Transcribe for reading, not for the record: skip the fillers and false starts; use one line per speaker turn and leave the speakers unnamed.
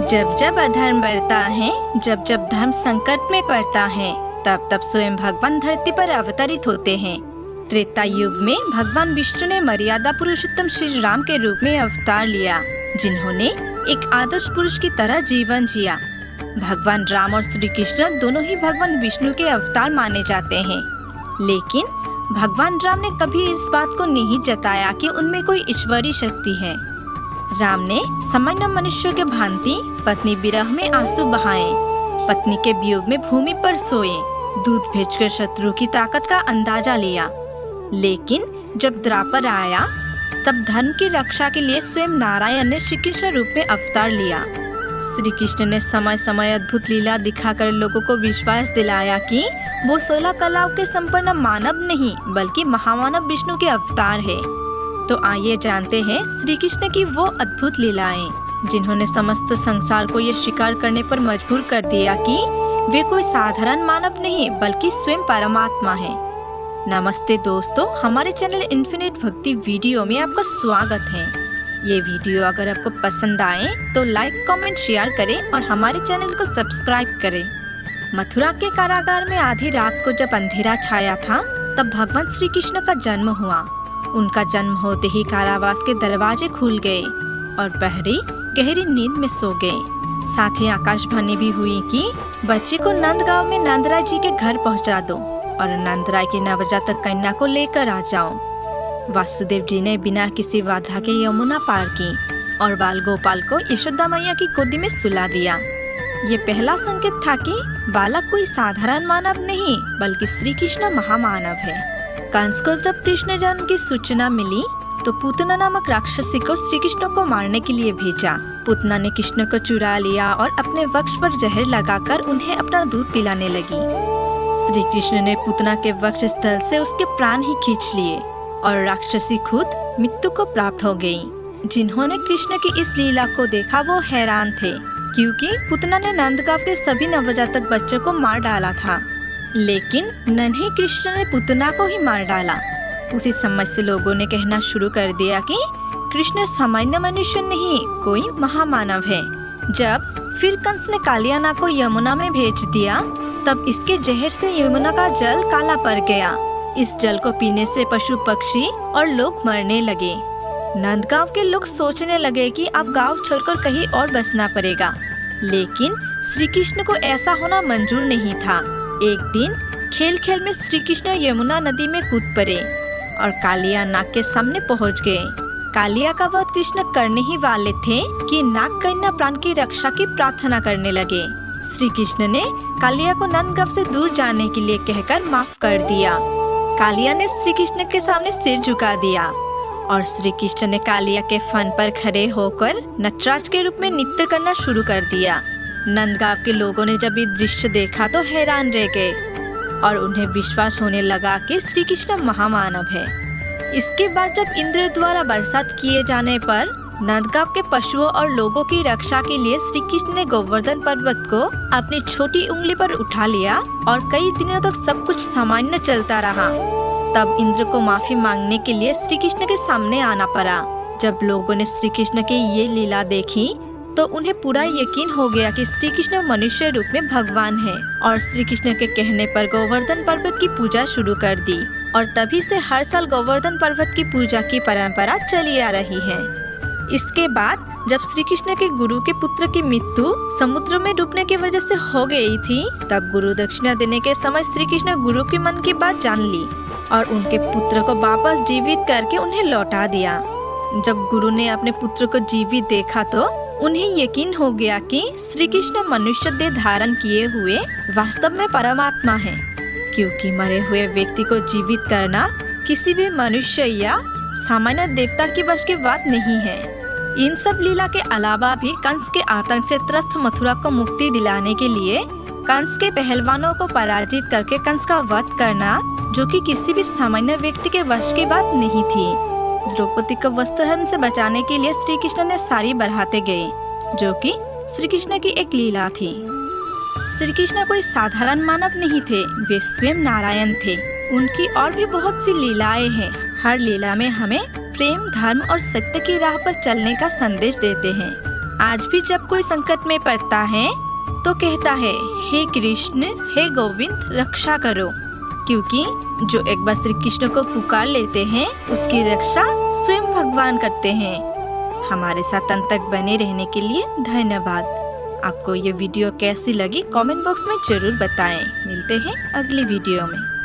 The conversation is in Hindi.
जब जब अधर्म बढ़ता है, जब जब धर्म संकट में पड़ता है, तब तब स्वयं भगवान धरती पर अवतरित होते हैं। त्रेता युग में भगवान विष्णु ने मर्यादा पुरुषोत्तम श्री राम के रूप में अवतार लिया, जिन्होंने एक आदर्श पुरुष की तरह जीवन जिया। भगवान राम और श्री कृष्ण दोनों ही भगवान विष्णु के अवतार माने जाते हैं, लेकिन भगवान राम ने कभी इस बात को नहीं जताया कि उनमें कोई ईश्वरीय शक्ति है। राम ने सामान्य मनुष्यों के भांति पत्नी विरह में आंसू बहाए, पत्नी के वियोग में भूमि पर सोए, दूध भेजकर शत्रु की ताकत का अंदाजा लिया। लेकिन जब द्वापर आया, तब धर्म की रक्षा के लिए स्वयं नारायण ने श्री कृष्ण रूप में अवतार लिया। श्री कृष्ण ने समय समय अद्भुत लीला दिखाकर लोगों को विश्वास दिलाया कि वो 16 कलाओं के संपन्न मानव नहीं, बल्कि महामानव विष्णु के अवतार है। तो आइए जानते हैं श्री कृष्ण की वो अद्भुत लीलाएं, जिन्होंने समस्त संसार को ये स्वीकार करने पर मजबूर कर दिया कि वे कोई साधारण मानव नहीं, बल्कि स्वयं परमात्मा है। नमस्ते दोस्तों, हमारे चैनल इन्फिनिट भक्ति वीडियो में आपका स्वागत है। ये वीडियो अगर आपको पसंद आए तो लाइक, कमेंट, शेयर करें और हमारे चैनल को सब्सक्राइब करें। मथुरा के कारागार में आधी रात को जब अंधेरा छाया था, तब भगवान श्री कृष्ण का जन्म हुआ। उनका जन्म होते ही कारावास के दरवाजे खुल गए और प्रहरी गहरी नींद में सो गए। साथ ही आकाशवाणी भी हुई कि बच्चे को नंदगांव में नंदराय जी के घर पहुंचा दो और नंदराय की नवजातक कन्या को लेकर आ जाओ। वासुदेव जी ने बिना किसी बाधा के यमुना पार की और बाल गोपाल को यशोदा मैया की गोदी में सुला दिया। ये पहला संकेत था कि बालक कोई साधारण मानव नहीं, बल्कि श्री कृष्ण महामानव है। कंस को जब कृष्ण जन्म की सूचना मिली, तो पूतना नामक राक्षसी को श्री कृष्ण को मारने के लिए भेजा। पूतना ने कृष्ण को चुरा लिया और अपने वक्ष पर जहर लगाकर उन्हें अपना दूध पिलाने लगी। श्री कृष्ण ने पूतना के वक्ष स्थल से उसके प्राण ही खींच लिए और राक्षसी खुद मृत्यु को प्राप्त हो गई। जिन्होंने कृष्ण की इस लीला को देखा वो हैरान थे, क्योंकि पूतना ने नंदगांव के सभी नवजातक बच्चों को मार डाला था, लेकिन नन्हे कृष्ण ने पूतना को ही मार डाला। उसी समय से लोगों ने कहना शुरू कर दिया कि कृष्ण सामान्य मनुष्य नहीं, कोई महामानव है। जब फिर कंस ने कालियाना को यमुना में भेज दिया, तब इसके जहर से यमुना का जल काला पड़ गया। इस जल को पीने से पशु पक्षी और लोग मरने लगे। नंदगांव के लोग सोचने लगे कि अब गांव छोड़कर कहीं और बसना पड़ेगा, लेकिन श्री कृष्ण को ऐसा होना मंजूर नहीं था। एक दिन खेल खेल में श्री कृष्ण यमुना नदी में कूद पड़े और कालिया नाग के सामने पहुंच गए। कालिया का वध कृष्ण करने ही वाले थे कि नाग कन्या प्राण की रक्षा की प्रार्थना करने लगे। श्री कृष्ण ने कालिया को नंदगांव से दूर जाने के लिए कहकर माफ कर दिया। कालिया ने श्री कृष्ण के सामने सिर झुका दिया और श्री कृष्ण ने कालिया के फन पर खड़े होकर नटराज के रूप में नृत्य करना शुरू कर दिया। नंदगांव के लोगों ने जब ये दृश्य देखा तो हैरान रह गए और उन्हें विश्वास होने लगा कि श्री कृष्ण महामानव है। इसके बाद जब इंद्र द्वारा बरसात किए जाने पर नंदगांव के पशुओं और लोगों की रक्षा के लिए श्री कृष्ण ने गोवर्धन पर्वत को अपनी छोटी उंगली पर उठा लिया और कई दिनों तक सब कुछ सामान्य चलता रहा। तब इंद्र को माफी मांगने के लिए श्री कृष्ण के सामने आना पड़ा। जब लोगों ने श्री कृष्ण की ये लीला देखी, तो उन्हें पूरा यकीन हो गया कि श्री कृष्ण मनुष्य रूप में भगवान है और श्री कृष्ण के कहने पर गोवर्धन पर्वत की पूजा शुरू कर दी और तभी से हर साल गोवर्धन पर्वत की पूजा की परंपरा चली आ रही है। इसके बाद जब श्री कृष्ण के गुरु के पुत्र की मृत्यु समुद्र में डूबने की वजह से हो गई थी, तब गुरु दक्षिणा देने के समय श्री कृष्ण गुरु के मन की बात जान ली और उनके पुत्र को वापस जीवित करके उन्हें लौटा दिया। जब गुरु ने अपने पुत्र को जीवित देखा तो उन्हें यकीन हो गया कि श्री कृष्ण मनुष्य देह धारण किए हुए वास्तव में परमात्मा है, क्योंकि मरे हुए व्यक्ति को जीवित करना किसी भी मनुष्य या सामान्य देवता की बस की बात नहीं है। इन सब लीला के अलावा भी कंस के आतंक से त्रस्त मथुरा को मुक्ति दिलाने के लिए कंस के पहलवानों को पराजित करके कंस का वध करना, जो कि किसी भी सामान्य व्यक्ति के वश की बात नहीं थी। द्रौपदी को वस्त्रहरण से बचाने के लिए श्री कृष्ण ने साड़ी बढ़ाते गए, जो कि श्री कृष्ण की एक लीला थी। श्री कृष्ण कोई साधारण मानव नहीं थे, वे स्वयं नारायण थे। उनकी और भी बहुत सी लीलाएं हैं। हर लीला में हमें प्रेम, धर्म और सत्य की राह पर चलने का संदेश देते हैं। आज भी जब कोई संकट में पड़ता है तो कहता है, हे कृष्ण, हे गोविंद, रक्षा करो। क्योंकि जो एक बार श्री कृष्ण को पुकार लेते हैं उसकी रक्षा स्वयं भगवान करते हैं। हमारे साथ अंत तक बने रहने के लिए धन्यवाद। आपको ये वीडियो कैसी लगी कमेंट बॉक्स में जरूर बताएं। मिलते हैं अगली वीडियो में।